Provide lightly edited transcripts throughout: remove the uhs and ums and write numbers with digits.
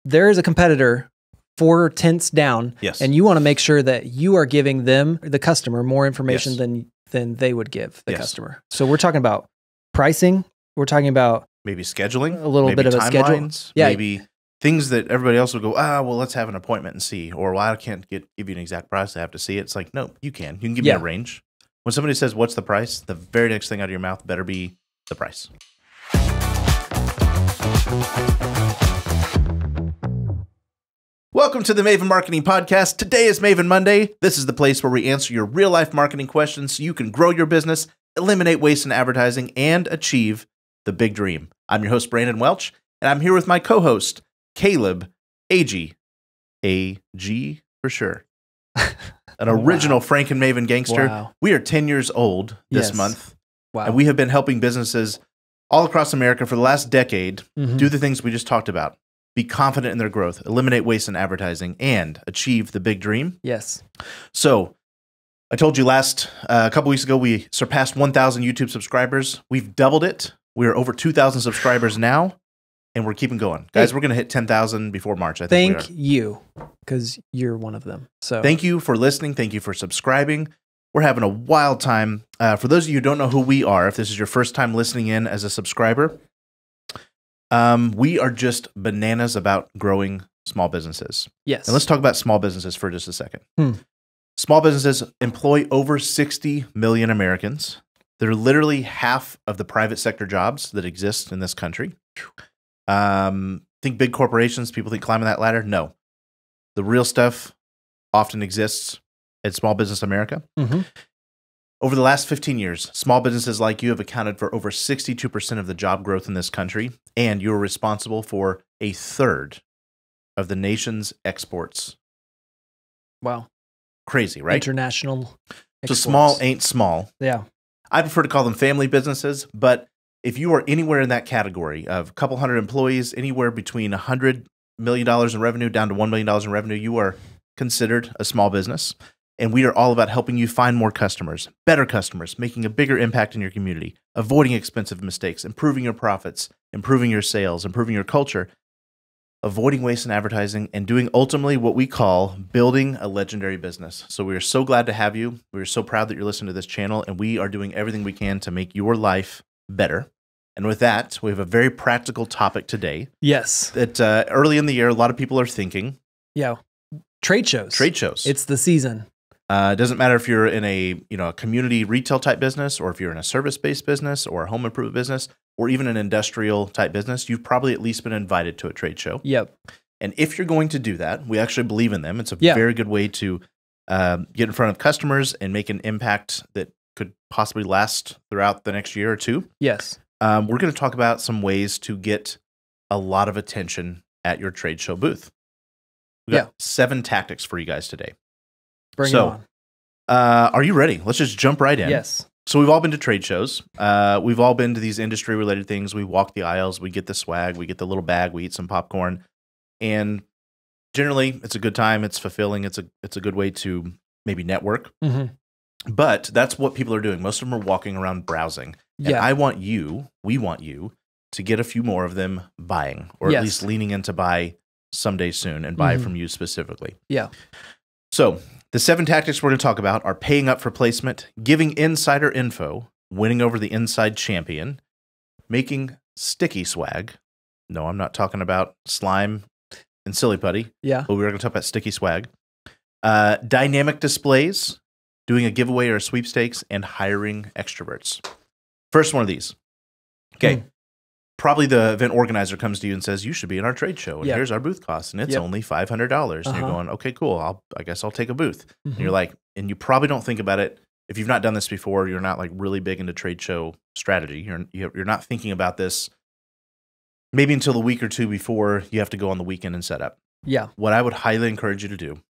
there is a competitor 4 tenths down, Yes. and you want to make sure that you are giving them, the customer, more information Yes. than they would give the Yes. customer. So we're talking about pricing. We're talking about maybe scheduling, a little maybe bit of a schedule. timelines, Yeah. maybe things that everybody else will go, well, let's have an appointment and see. Or, well, I can't give you an exact price. I have to see it. It's like, no, you can. You can give me a range. When somebody says, what's the price? The very next thing out of your mouth better be the price. Welcome to the Maven Marketing Podcast. Today is Maven Monday. This is the place where we answer your real-life marketing questions so you can grow your business, eliminate waste in advertising, and achieve the big dream. I'm your host, Brandon Welch, and I'm here with my co-host, Caleb Agee. Agee for sure. An original Frank and Maven gangster. Wow. We are 10 years old this month, Wow. and we have been helping businesses all across America for the last decade do the things we just talked about. Be confident in their growth, eliminate waste in advertising, and achieve the big dream. Yes. So I told you a couple weeks ago, we surpassed 1,000 YouTube subscribers. We've doubled it. We are over 2,000 subscribers now, and we're keeping going. Guys, we're going to hit 10,000 before March, I think. Thank you, because you're one of them. So thank you for listening. Thank you for subscribing. We're having a wild time. For those of you who don't know who we are, if this is your first time listening in as a subscriber, we are just bananas about growing small businesses. Yes. And let's talk about small businesses for just a second. Small businesses employ over 60 million Americans. They're literally half of the private sector jobs that exist in this country. Think big corporations, people think climbing that ladder. No. The real stuff often exists at Small Business America. Over the last 15 years, small businesses like you have accounted for over 62% of the job growth in this country, and you are responsible for a third of the nation's exports. Wow. Crazy, right? International exports. So small ain't small. Yeah. I prefer to call them family businesses, but if you are anywhere in that category of a couple hundred employees, anywhere between $100 million in revenue down to $1 million in revenue, you are considered a small business. And we are all about helping you find more customers, better customers, making a bigger impact in your community, avoiding expensive mistakes, improving your profits, improving your sales, improving your culture, avoiding waste in advertising, and doing ultimately what we call building a legendary business. So we are so glad to have you. We are so proud that you're listening to this channel, and we are doing everything we can to make your life better. And with that, we have a very practical topic today. Yes. That early in the year, a lot of people are thinking. Yeah. Trade shows. Trade shows. It's the season. It doesn't matter if you're in a community retail type business, or if you're in a service-based business, or a home improvement business, or even an industrial type business. You've probably at least been invited to a trade show. Yep. And if you're going to do that, we actually believe in them. It's a very good way to get in front of customers and make an impact that could possibly last throughout the next year or two. Yes. We're going to talk about some ways to get a lot of attention at your trade show booth. We've got 7 tactics for you guys today. Bring it on. Are you ready? Let's just jump right in. Yes. So we've all been to trade shows. We've all been to these industry-related things. We walk the aisles. We get the swag. We get the little bag. We eat some popcorn. And generally, it's a good time. It's fulfilling. It's a good way to maybe network. But that's what people are doing. Most of them are walking around browsing. And we want you to get a few more of them buying, or at least leaning in to buy someday soon and buy from you specifically. Yeah. So the 7 tactics we're going to talk about are paying up for placement, giving insider info, winning over the inside champion, making sticky swag. No, I'm not talking about slime and silly putty. Yeah. But we're going to talk about sticky swag. Dynamic displays, doing a giveaway or a sweepstakes, and hiring extroverts. First one of these. Okay. Probably the event organizer comes to you and says, you should be in our trade show, and here's our booth cost, and it's only $500. And you're going, okay, cool. I guess I'll take a booth. And you're like, and you probably don't think about it. If you've not done this before, you're not like really big into trade show strategy. You're not thinking about this maybe until the week or two before you have to go on the weekend and set up. Yeah. What I would highly encourage you to do,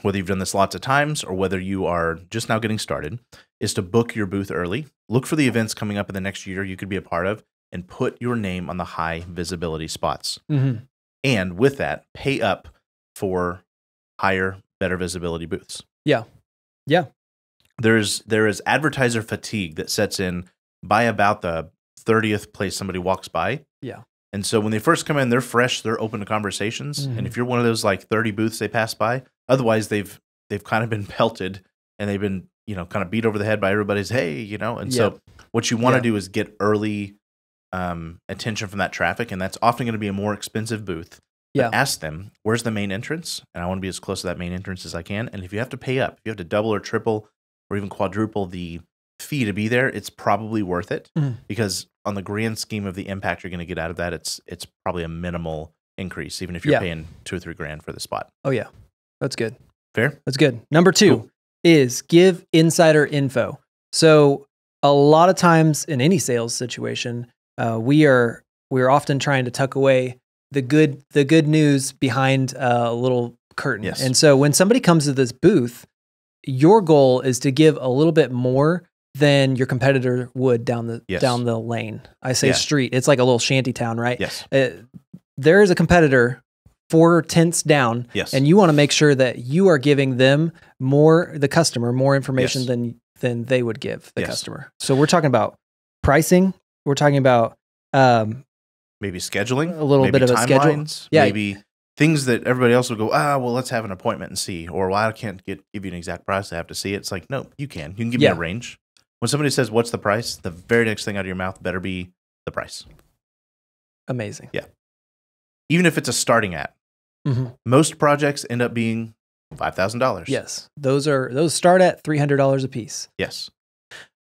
whether you've done this lots of times or whether you are just now getting started, is to book your booth early. Look for the events coming up in the next year you could be a part of, and put your name on the high visibility spots. And with that, pay up for higher, better visibility booths. Yeah. Yeah. There is advertiser fatigue that sets in by about the 30th place somebody walks by. Yeah. And so when they first come in, they're fresh, they're open to conversations. And if you're one of those like 30 booths they pass by, otherwise they've kind of been pelted and they've been, kind of beat over the head by everybody's, hey, and so what you want to do is get early attention from that traffic, and that's often going to be a more expensive booth. But ask them, where's the main entrance? And I want to be as close to that main entrance as I can. And if you have to pay up, if you have to double or triple or even quadruple the fee to be there, it's probably worth it because on the grand scheme of the impact you're going to get out of that, it's probably a minimal increase, even if you're paying $2 or $3 grand for the spot. Oh yeah, that's good. Fair? That's good. Number 2 is give insider info. So a lot of times in any sales situation, we're often trying to tuck away the good news behind a little curtain. Yes. And so when somebody comes to this booth, your goal is to give a little bit more than your competitor would down the lane. I say street. It's like a little shanty town, right? Yes. There is a competitor 4 tenths down, and you want to make sure that you are giving them the customer more information than they would give the customer. So we're talking about pricing. We're talking about maybe scheduling, a little bit of a schedule. Yeah. Maybe things that everybody else will go, well, let's have an appointment and see. Or, well, I can't give you an exact price. I have to see it. It's like, no, you can. You can give me a range. When somebody says, what's the price? The very next thing out of your mouth better be the price. Amazing. Yeah. Even if it's a starting at. Most projects end up being $5,000. Yes. Those start at $300 a piece. Yes.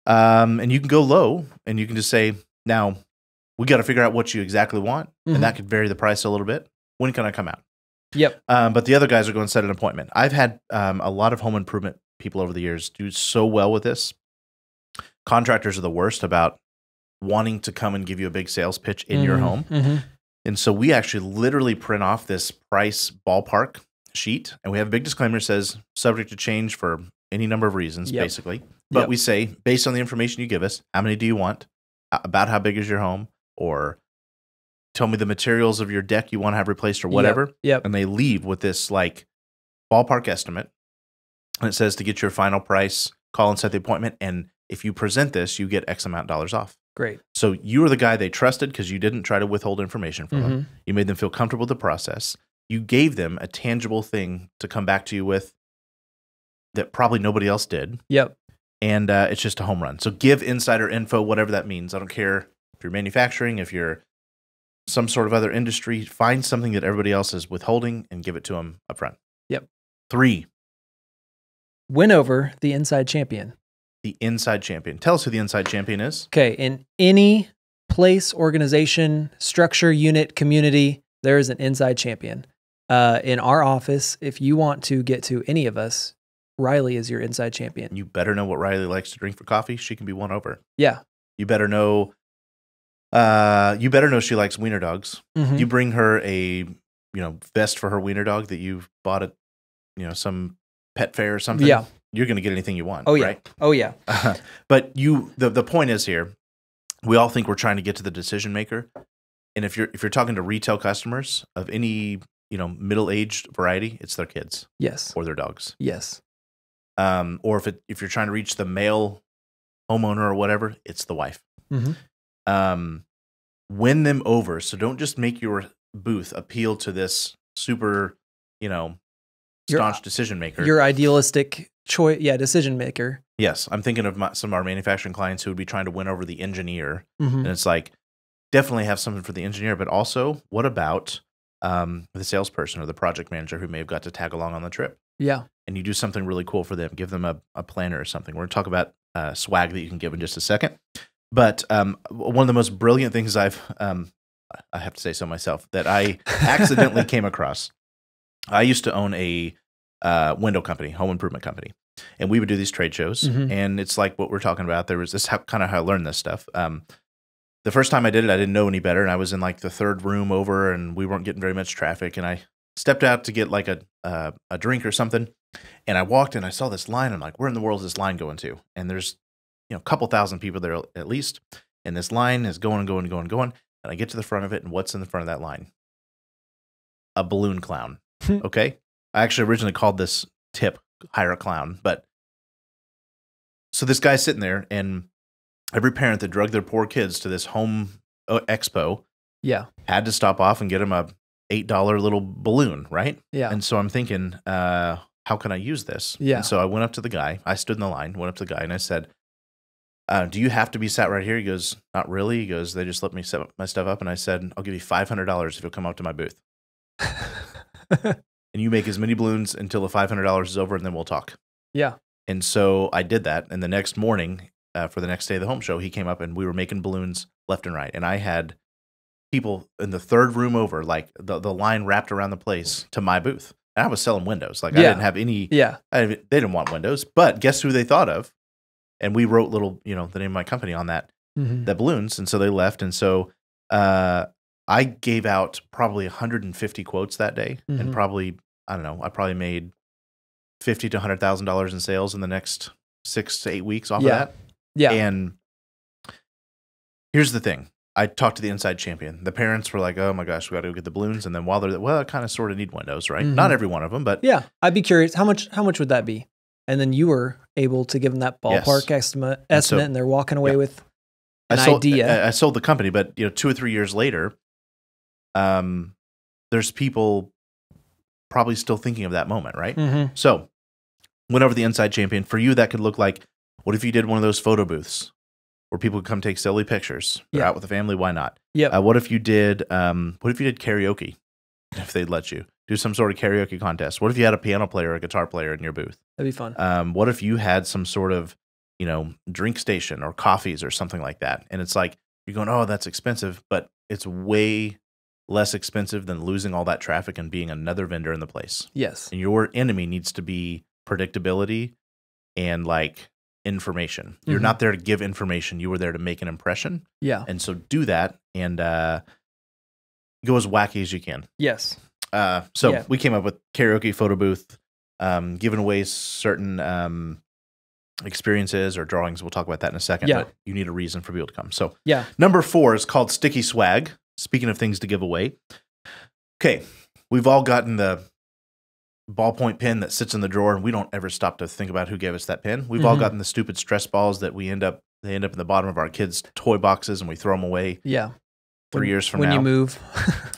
And you can go low and you can just say, now we got to figure out what you exactly want. And that could vary the price a little bit. When can I come out? Yep. But the other guys are going to set an appointment. I've had a lot of home improvement people over the years do so well with this. Contractors are the worst about wanting to come and give you a big sales pitch in your home. And so we actually literally print off this price ballpark sheet, and we have a big disclaimer that says subject to change for any number of reasons, basically. But we say, based on the information you give us, how many do you want? About how big is your home? Or tell me the materials of your deck you want to have replaced or whatever. And they leave with this like ballpark estimate. And it says to get your final price, call and set the appointment. And if you present this, you get X amount of dollars off. Great. So you were the guy they trusted because you didn't try to withhold information from them. You made them feel comfortable with the process. You gave them a tangible thing to come back to you with that probably nobody else did. And it's just a home run. So give insider info, whatever that means. I don't care if you're manufacturing, if you're some sort of other industry, find something that everybody else is withholding and give it to them up front. 3. Win over the inside champion. The inside champion. Tell us who the inside champion is. Okay. In any place, organization, structure, unit, community, there is an inside champion. In our office, if you want to get to any of us, Riley is your inside champion. You better know what Riley likes to drink for coffee. She can be won over. Yeah. You better know she likes wiener dogs. You bring her a, vest for her wiener dog that you've bought at, some pet fair or something. Yeah. You're going to get anything you want. Oh yeah. Right? Oh yeah. But the point is here, we all think we're trying to get to the decision maker. And if you're talking to retail customers of any, middle-aged variety, it's their kids. Yes. Or their dogs. Yes. Or if you're trying to reach the male homeowner or whatever, it's the wife. Win them over. So don't just make your booth appeal to this super, staunch decision maker. Your idealistic decision maker. Yes. I'm thinking of some of our manufacturing clients who would be trying to win over the engineer. And it's like, definitely have something for the engineer, but also what about the salesperson or the project manager who may have got to tag along on the trip? Yeah. And you do something really cool for them. Give them a planner or something. We're going to talk about swag that you can give in just a second. But one of the most brilliant things I have to say so myself, that I accidentally came across. I used to own a window company, home improvement company, and we would do these trade shows. And it's like what we're talking about. There was this kind of how I learned this stuff. The first time I did it, I didn't know any better, and I was in like the third room over, and we weren't getting very much traffic. And I stepped out to get like a drink or something, and I walked and I saw this line. I'm like, where in the world is this line going to? And there's a couple thousand people there at least, and this line is going and going and going and going. And I get to the front of it, and what's in the front of that line? A balloon clown. Okay, I actually originally called this tip "hire a clown," but so this guy's sitting there, and every parent that drug their poor kids to this home expo Yeah. Had to stop off and get him a $8 little balloon, right? Yeah. And so I'm thinking, how can I use this? Yeah. And so I went up to the guy. I stood in the line, went up to the guy, and I said, do you have to be sat right here? He goes, not really. He goes, they just let me set my stuff up. And I said, I'll give you $500 if you'll come up to my booth. And you make as many balloons until the $500 is over, and then we'll talk. Yeah. And so I did that. And the next morning, for the next day of the home show, he came up and we were making balloons left and right. And I had people in the third room over, like the line wrapped around the place to my booth. And I was selling windows. Like I didn't have any, they didn't want windows, but guess who they thought of? And we wrote little, the name of my company on that, that balloons. And so they left. And so I gave out probably 150 quotes that day, and probably, I don't know, I probably made $50,000 to $100,000 in sales in the next 6 to 8 weeks off of that. Yeah. And here's the thing. I talked to the inside champion. The parents were like, oh my gosh, we got to go get the balloons. And then while they're, well, I kind of sort of need windows, right? Not every one of them, but. Yeah. I'd be curious, how much would that be? And then you were able to give them that ballpark estimate, and they're walking away with an idea. I sold the company, but 2 or 3 years later, there's people probably still thinking of that moment, right? So went over the inside champion. For you, that could look like, what if you did one of those photo booths where people could come take silly pictures? They're out with the family. Why not? What if you did karaoke, if they'd let you do some sort of karaoke contest? What if you had a piano player or a guitar player in your booth? That'd be fun. What if you had some sort of, drink station or coffees or something like that? And it's like, you're going, oh, that's expensive, but it's way less expensive than losing all that traffic and being another vendor in the place. Yes. And your enemy needs to be predictability and like information. You're not there to give information. You were there to make an impression. Yeah. And so do that and go as wacky as you can. Yes. So we came up with karaoke photo booth, giving away certain experiences or drawings. We'll talk about that in a second. Yeah. But you need a reason for people to come. So yeah. Number 4 is called sticky swag. Speaking of things to give away. Okay. We've all gotten the ballpoint pen that sits in the drawer, and we don't ever stop to think about who gave us that pen. We've all gotten the stupid stress balls that they end up in the bottom of our kids' toy boxes, and we throw them away. Yeah. 3 years from now. When you move.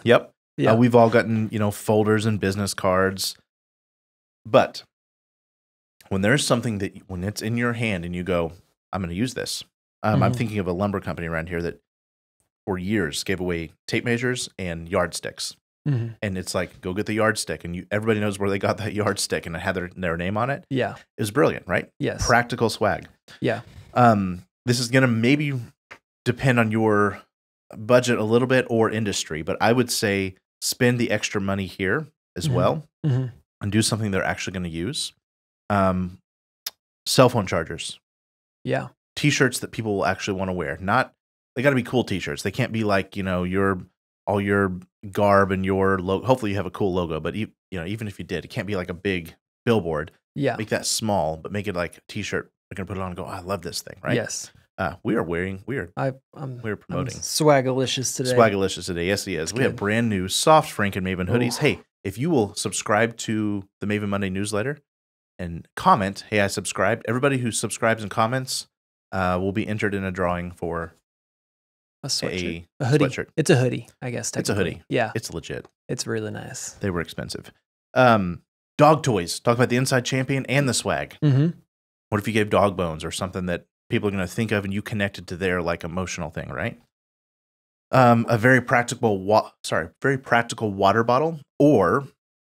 Yep. Yeah. We've all gotten, folders and business cards. But when there's something when it's in your hand and you go, I'm going to use this. I'm thinking of a lumber company around here that for years gave away tape measures and yardsticks. And it's like, go get the yardstick. And everybody knows where they got that yardstick, and it had their name on it. Yeah. It was brilliant, right? Yes. Practical swag. Yeah. This is going to maybe depend on your budget a little bit or industry, but I would say spend the extra money here as well and do something they're actually going to use. Cell phone chargers. Yeah. T-shirts that people will actually want to wear. They got to be cool T-shirts. They can't be like, all your garb and your logo. Hopefully you have a cool logo, but even if you did, it can't be like a big billboard. Yeah. Make that small, but make it like a T-shirt. They're going to put it on and go, oh, I love this thing, right? Yes. We're promoting. I'm swagalicious today. Swagalicious today. Yes, he is. We have brand new soft Frank and Maven hoodies. Hey, if you will subscribe to the Maven Monday newsletter and comment, hey, I subscribed. Everybody who subscribes and comments will be entered in a drawing for a sweatshirt. A hoodie. Sweatshirt. It's a hoodie, I guess. It's a hoodie. Yeah. It's legit. It's really nice. They were expensive. Dog toys. Talk about the inside champion and the swag. What if you gave dog bones or something that people are going to think of and you connected to their like emotional thing, right? A very practical water bottle or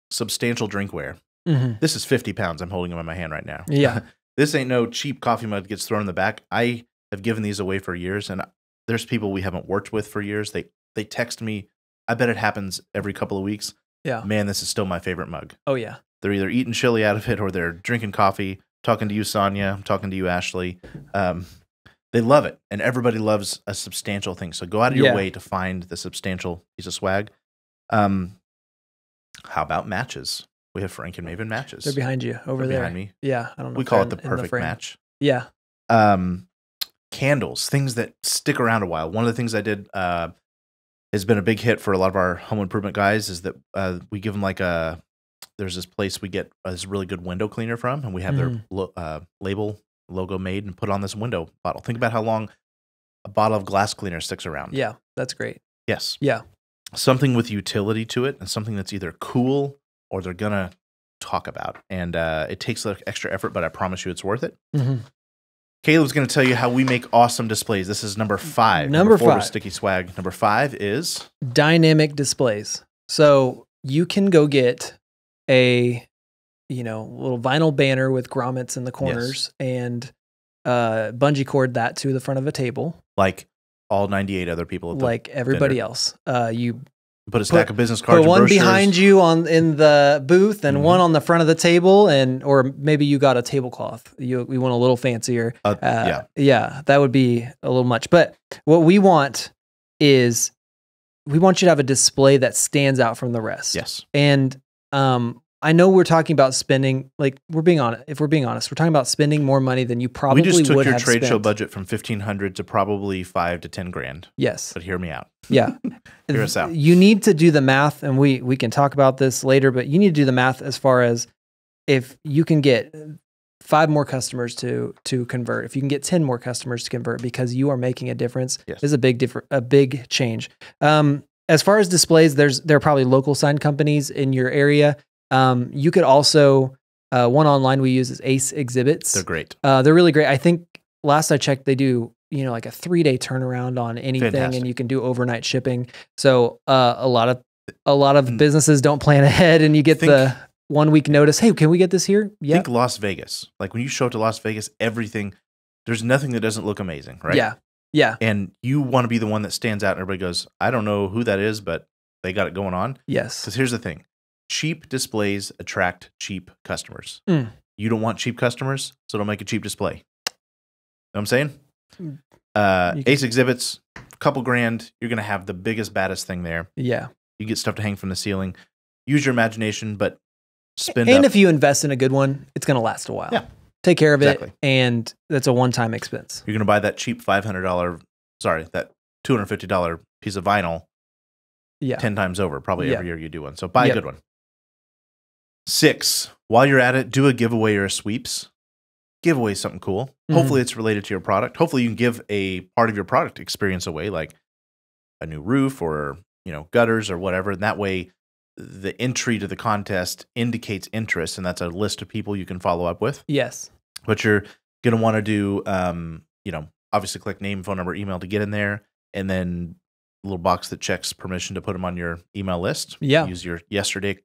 substantial drinkware. This is 50 pounds. I'm holding them in my hand right now. Yeah. This ain't no cheap coffee mug gets thrown in the back. I have given these away for years, and there's people we haven't worked with for years. They text me. I bet it happens every couple of weeks. Yeah. Man, this is still my favorite mug. Oh, yeah. They're either eating chili out of it or they're drinking coffee. Talking to you, Sonia. I'm talking to you, Ashley. They love it, and everybody loves a substantial thing. So go out of your way to find the substantial piece of swag. How about matches? We have Frank and Maven matches. They're behind you over there. Behind me. Yeah, I don't know. We call it the perfect match. Yeah. Candles, things that stick around a while. One of the things I did has been a big hit for a lot of our home improvement guys is that we give them there's this place we get this really good window cleaner from, and we have their logo made and put on this window bottle. Think about how long a bottle of glass cleaner sticks around. Yeah, that's great. Yes. Yeah. Something with utility to it and something that's either cool or they're going to talk about. And it takes like extra effort, but I promise you it's worth it. Mm-hmm. Caleb's going to tell you how we make awesome displays. This is number 5. Number 4 was 5. Sticky Swag. Number 5 is dynamic displays. So you can go get a, little vinyl banner with grommets in the corners and bungee cord that to the front of a table. Like all 98 other people. At the like everybody dinner. else. You put a stack of business cards. Put one brochures. behind you in the booth, and one on the front of the table, or maybe you got a tablecloth. We want a little fancier. Yeah, that would be a little much. But what we want is we want you to have a display that stands out from the rest. Yes, and I know we're talking about spending, like if we're being honest, we're talking about spending more money than you probably would have spent. We just took your trade show budget from $1,500 to probably $5,000 to $10,000. Yes. But hear me out. Yeah. Hear us out. You need to do the math, and we can talk about this later, but you need to do the math as far as if you can get 5 more customers to convert, if you can get 10 more customers to convert because you are making a difference, is a big change. As far as displays, there are probably local sign companies in your area. You could also, one online we use is Ace Exhibits. They're great. They're really great. I think last I checked, they do, like a 3-day turnaround on anything. Fantastic. And you can do overnight shipping. So, a lot of businesses don't plan ahead and you get the 1 week notice. Hey, can we get this here? Yeah. Think Las Vegas. Like when you show up to Las Vegas, there's nothing that doesn't look amazing, right? Yeah. Yeah. And you want to be the one that stands out and everybody goes, I don't know who that is, but they got it going on. Yes. Because here's the thing. Cheap displays attract cheap customers. Mm. You don't want cheap customers, so don't make a cheap display. Know what I'm saying? Ace Exhibits, a couple grand, you're going to have the biggest, baddest thing there. Yeah. You get stuff to hang from the ceiling. Use your imagination, but spend And if you invest in a good one, it's going to last a while. Yeah. Take care of it, and that's a one-time expense. You're going to buy that cheap that $250 piece of vinyl 10 times over, probably every year you do one. So buy a good one. 6, while you're at it, do a giveaway or a sweeps. Give away something cool. Mm-hmm. Hopefully it's related to your product. Hopefully you can give a part of your product experience away, like a new roof or, gutters or whatever. And that way the entry to the contest indicates interest, and that's a list of people you can follow up with. Yes. But you're going to want to do, obviously click name, phone number, email to get in there, and then a little box that checks permission to put them on your email list. Yeah. Use your yesterday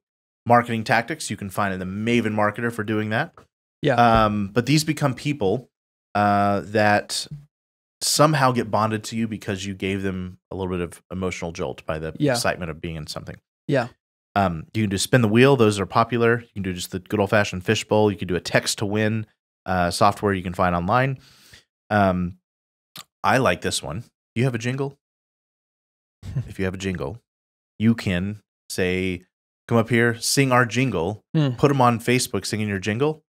marketing tactics. You can find in the Maven Marketer for doing that. Yeah. But these become people that somehow get bonded to you because you gave them a little bit of emotional jolt by the excitement of being in something. Yeah. You can do spin the wheel. Those are popular. You can do just the good old fashioned fishbowl. You can do a text to win software you can find online. I like this one. Do you have a jingle? If you have a jingle, you can say, come up here, sing our jingle, put them on Facebook singing your jingle,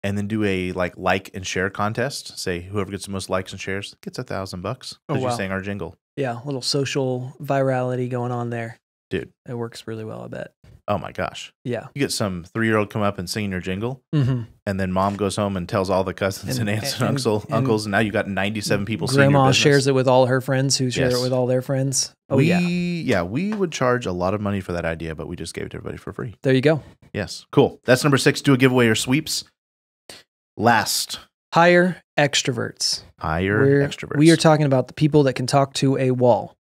and then do a like and share contest. Say whoever gets the most likes and shares gets $1,000 because you sang our jingle. Yeah, a little social virality going on there. Dude. It works really well, I bet. Oh my gosh. Yeah. You get some 3-year-old come up and singing your jingle, and then mom goes home and tells all the cousins and aunts and uncles, and now you got 97 people seeing your business. Grandma shares it with all her friends who share it with all their friends. Oh, we would charge a lot of money for that idea, but we just gave it to everybody for free. There you go. Yes. Cool. That's number 6. Do a giveaway or sweeps. Last. Hire extroverts. Extroverts. We are talking about the people that can talk to a wall.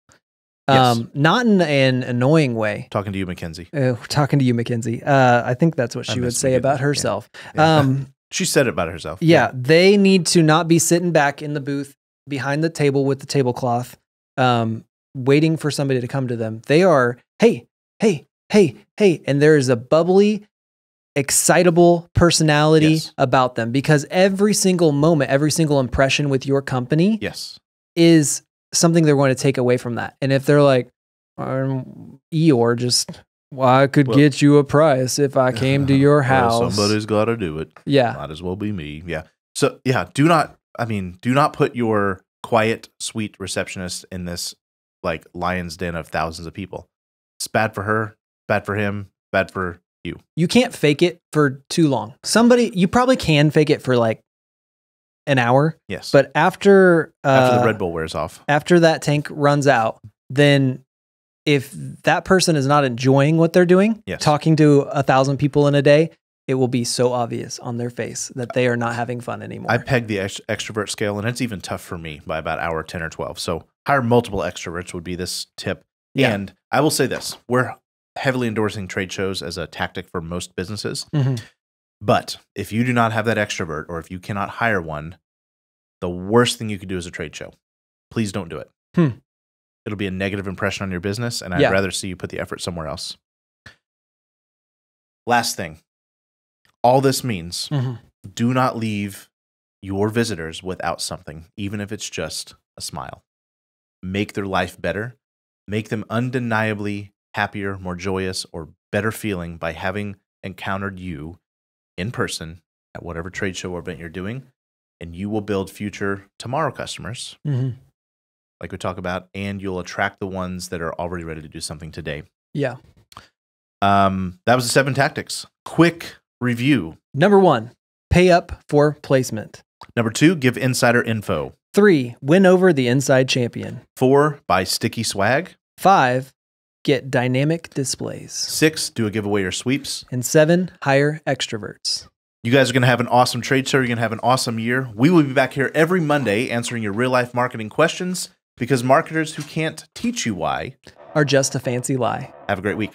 Yes. Not in an annoying way. Talking to you, Mackenzie. Talking to you, Mackenzie. I think that's what she would say about herself. Yeah. She said it about herself. Yeah, they need to not be sitting back in the booth behind the table with the tablecloth, waiting for somebody to come to them. They are, hey, and there is a bubbly, excitable personality about them because every single moment, every single impression with your company is something they're going to take away from that. And if they're like, Eeyore, I could get you a price if I came to your house. Well, somebody's got to do it. Yeah. Might as well be me. Yeah. So, do not put your quiet, sweet receptionist in this lion's den of thousands of people. It's bad for her, bad for him, bad for you. You can't fake it for too long. You probably can fake it for an hour. Yes. But after the Red Bull wears off, after that tank runs out, then if that person is not enjoying what they're doing, Yes. talking to 1,000 people in a day, it will be so obvious on their face that they are not having fun anymore. I pegged the extrovert scale, and it's even tough for me by about hour 10 or 12. So hire multiple extroverts would be this tip. Yeah. And I will say this, we're heavily endorsing trade shows as a tactic for most businesses. Mhm. But if you do not have that extrovert, or if you cannot hire one, the worst thing you could do is a trade show. Please don't do it. It'll be a negative impression on your business, and I'd rather see you put the effort somewhere else. Last thing. All this means, do not leave your visitors without something, even if it's just a smile. Make their life better. Make them undeniably happier, more joyous, or better feeling by having encountered you in person at whatever trade show or event you're doing, and you will build future tomorrow customers, like we talk about, and you'll attract the ones that are already ready to do something today. Yeah. That was the 7 tactics. Quick review. Number 1, pay up for placement. Number 2, give insider info. 3, win over the inside champion. 4, buy sticky swag. 5, get dynamic displays. 6, do a giveaway or sweeps. And 7, hire extroverts. You guys are going to have an awesome trade show. You're going to have an awesome year. We will be back here every Monday answering your real-life marketing questions, because marketers who can't teach you why Are just a fancy lie. have a great week.